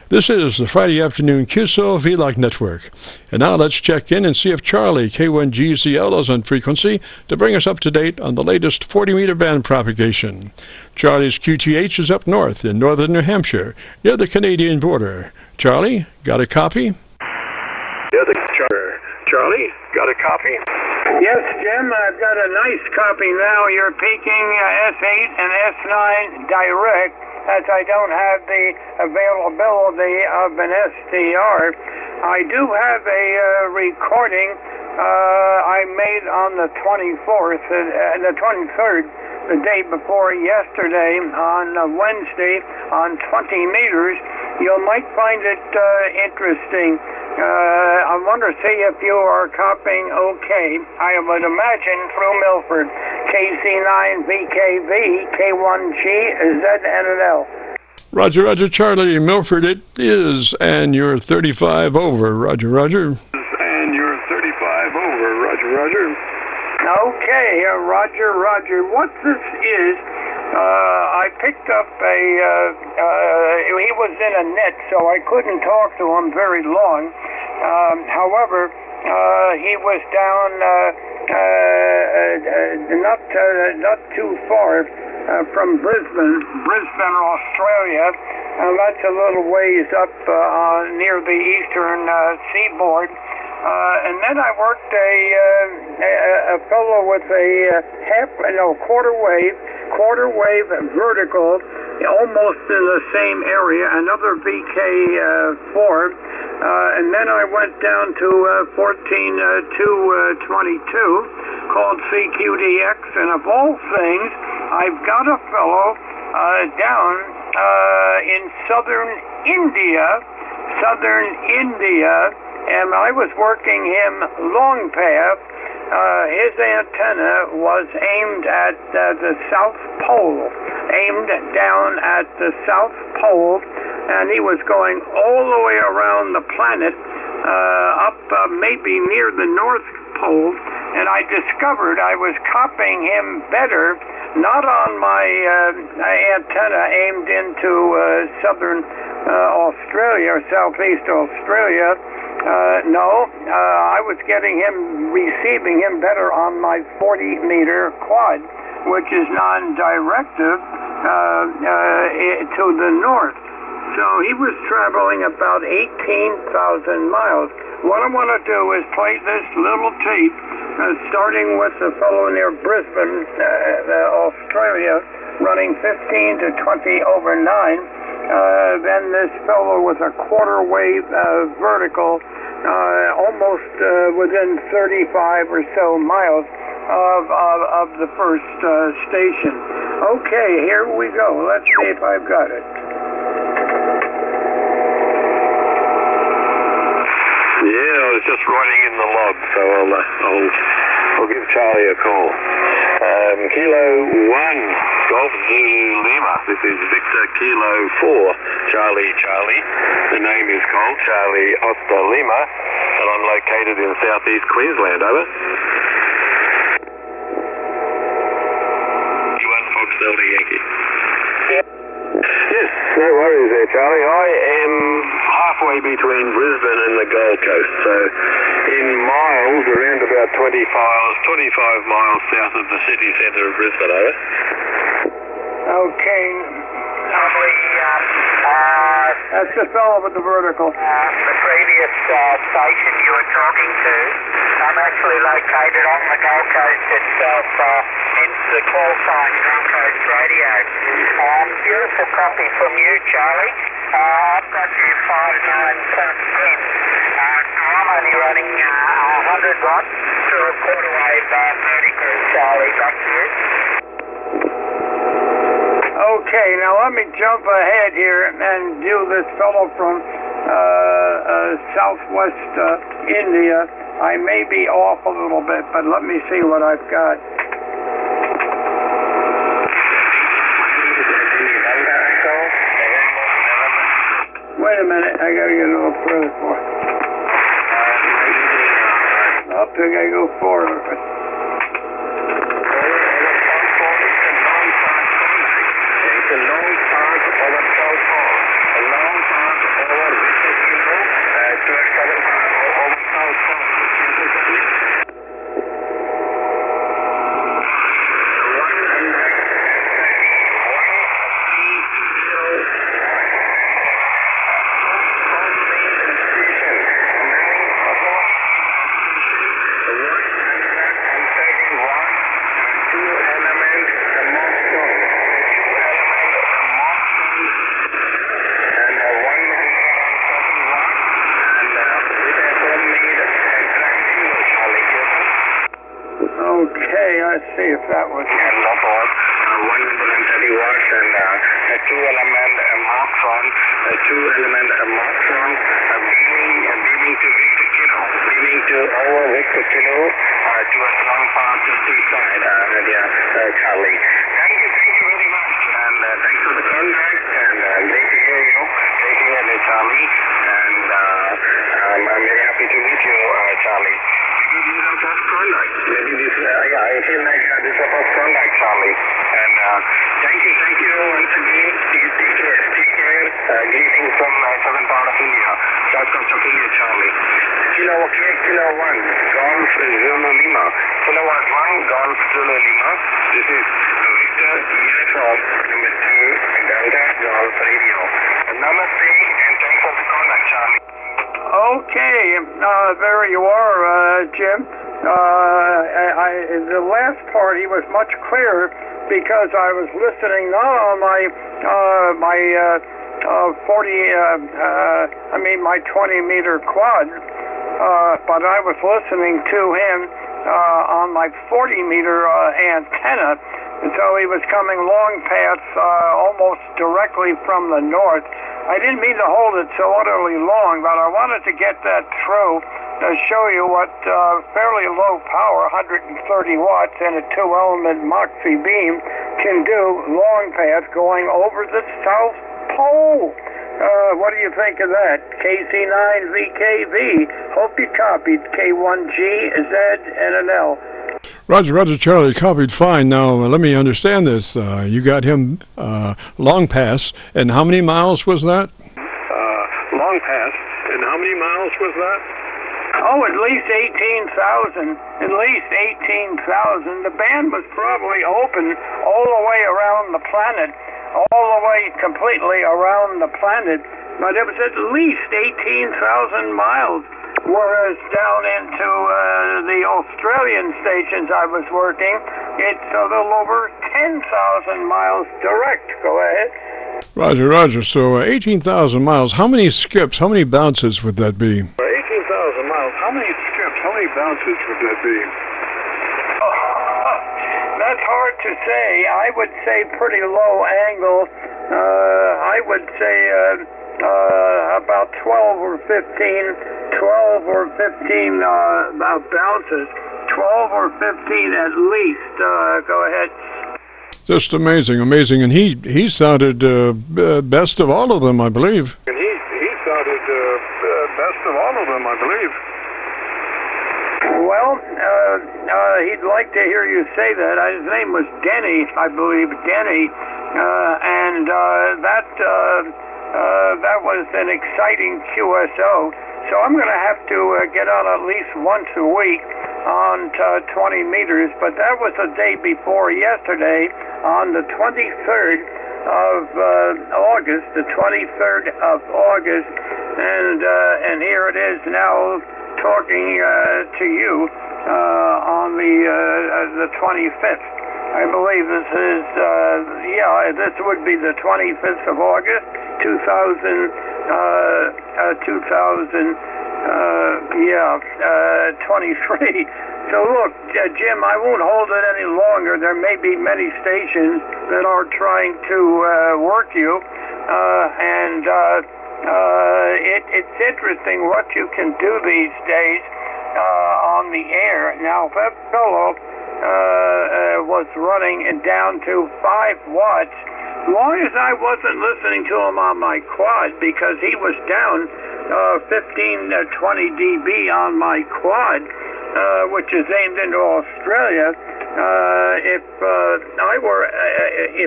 This is the Friday afternoon Qso-Vlog network. And now let's check in and see if CHARLEY-K1GZL is on frequency to bring us up to date on the latest 40-meter band propagation. Charlie's QTH is up north in northern New Hampshire, near the Canadian border. Charlie, got a copy? Charlie, got a copy? Yes, Jim, I've got a nice copy now. You're peaking S8 and S9 direct, as I don't have the availability of an SDR. I do have a recording I made on the 24th, the 23rd, the day before yesterday, on Wednesday, on 20 meters. You might find it interesting. I want to see if you are copying okay. I would imagine through Milford. KC9VKV, K1GZL. Roger, Roger, Charlie. Milford it is, and you're 35 over. Roger, Roger. And you're 35 over. Roger, Roger. Okay, Roger, Roger. What this is, I picked up he was in a net, so I couldn't talk to him very long. However, he was down not too far from Brisbane, Australia. That's a little ways up near the eastern seaboard. And then I worked a fellow with a quarter wave vertical, almost in the same area, another VK4, and then I went down to 14.222, called CQDX, and of all things, I've got a fellow down in southern India, and I was working him long path. His antenna was aimed at the South Pole, aimed down at the South Pole, and he was going all the way around the planet, up maybe near the North Pole, and I discovered I was copying him better, not on my antenna aimed into southern Australia or southeast Australia. No, I was receiving him better on my 40-meter quad, which is non-directive to the north. So he was traveling about 18,000 miles. What I want to do is play this little tape, starting with the fellow near Brisbane, Australia, running 15 to 20 over 9. Then this fellow with a quarter wave vertical, almost within 35 or so miles of the first station. Okay, here we go. Let's see if I've got it. Yeah, I was just writing in the log, so I'll give Charlie a call. Kilo 1, Golf Lima. This is Victor Kilo 4, Charlie. The name is called Charlie Oscar Lima, and I'm located in southeast Queensland. Over. U1 Fox Delta Yankee. Yes, no worries there, Charlie. I am halfway between Brisbane and the Gold Coast, so in miles, around about 25 miles south of the city centre of Brisbane, over. Okay. That's the fellow with the vertical. The previous station you were talking to, I'm actually located on the Gold Coast itself, hence the call sign, Gold Coast Radio. Beautiful copy from you, Charlie. I've got you 59.10. I'm only running 100 watts to a quarter wave vertical, Charlie. Back to you. Okay, now let me jump ahead here and do this fellow from southwest India. I may be off a little bit, but let me see what I've got. Wait a minute, I gotta get a little further for it. Up, I gotta go forward. It's a long path over so far. A long path over that was. And low power, 130 watts and a 2-element marks on, beaming to Victor Kilo, beaming to over Victor Kilo to a strong power 50 side, Charlie. Thank you very much, and thanks for the contact, and great to hear you, Charlie, and I'm very happy to meet you, Charlie. Maybe this is our first contact. Maybe this, I feel like this is our first contact, Charlie. And thank you once again. Take care. Greetings from southern part of India. South coast of India, Charlie. Kilo 1, Golf Zulu Lima. Kilo 1, Golf Zulu Lima. This is Victor Uniform number 2, Delta Golf Radio. Namaste and thanks for the contact, Charlie. Okay, there you are, Jim. The last part, he was much clearer because I was listening not on my 20-meter quad, but I was listening to him on my 40-meter antenna. And so he was coming long paths almost directly from the north. I didn't mean to hold it so utterly long, but I wanted to get that through to show you what fairly low power, 130 watts and a 2-element Moxie beam can do long path going over the South Pole. What do you think of that? KC9VKV. Hope you copied K1GZL. Roger, Charlie, copied fine. Now, let me understand this. You got him long pass, and how many miles was that? Long pass, and how many miles was that? Oh, at least 18,000. At least 18,000. The band was probably open all the way around the planet, all the way completely around the planet, but it was at least 18,000 miles. Whereas down into the Australian stations I was working, it's a little over 10,000 miles direct. Go ahead. Roger. So 18,000 miles. How many skips, how many bounces would that be? 18,000 miles. How many skips, how many bounces would that be? That's hard to say. I would say pretty low angle. I would say about 12 or 15 bounces. 12 or 15 at least. Go ahead. Just amazing. And he sounded best of all of them, I believe. And he sounded best of all of them, I believe. Well, he'd like to hear you say that. His name was Denny, I believe, Denny, and that was an exciting QSO. So I'm going to have to get on at least once a week on 20 meters, but that was the day before yesterday on the 23rd of August, and here it is now talking to you on the 25th. I believe this is, this would be the 25th of August, 23. So look, Jim, I won't hold it any longer. There may be many stations that are trying to work you, and it's interesting what you can do these days on the air. Now, that fellow was running down to 5 watts. As long as I wasn't listening to him on my quad, because he was down 15 to 20 dB on my quad, which is aimed into Australia. If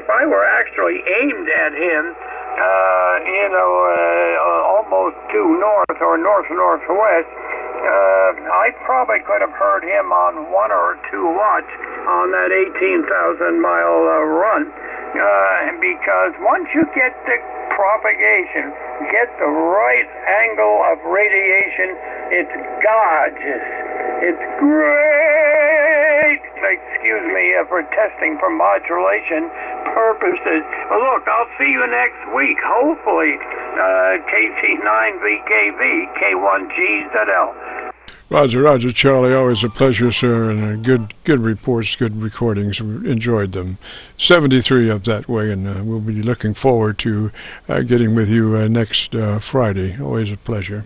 I were actually aimed at him, almost due north or northwest, I probably could have heard him on 1 or 2 watts on that 18,000 mile run. Because once you get the propagation, get the right angle of radiation, it's gorgeous. It's great. Excuse me for testing for modulation purposes. Well, look, I'll see you next week, hopefully. KC9VKV, K1GZL. Roger, Roger, Charlie. Always a pleasure, sir, and good reports, good recordings. Enjoyed them. 73 up that way, and we'll be looking forward to getting with you next Friday. Always a pleasure.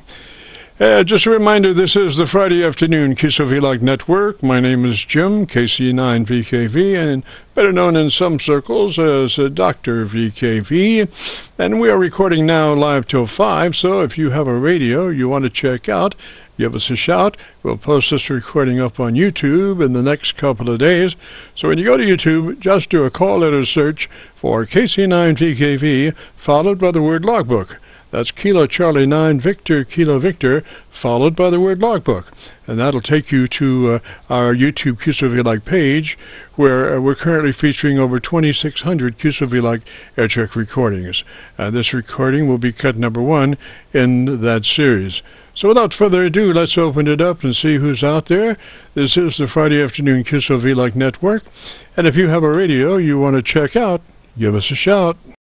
Just a reminder, this is the Friday afternoon Qso-Vlog Network. My name is Jim, KC9VKV, and better known in some circles as Dr. VKV. And we are recording now live till 5, so if you have a radio you want to check out, give us a shout. We'll post this recording up on YouTube in the next couple of days. So when you go to YouTube, just do a call letter search for KC9VKV, followed by the word logbook. That's Kilo Charlie 9 Victor Kilo Victor, followed by the word logbook. And that'll take you to our YouTube Qso-Vlog page, where we're currently featuring over 2,600 Qso-Vlog aircheck recordings. This recording will be cut number 1 in that series. So without further ado, let's open it up and see who's out there. This is the Friday afternoon Qso-Vlog Network. And if you have a radio you want to check out, give us a shout.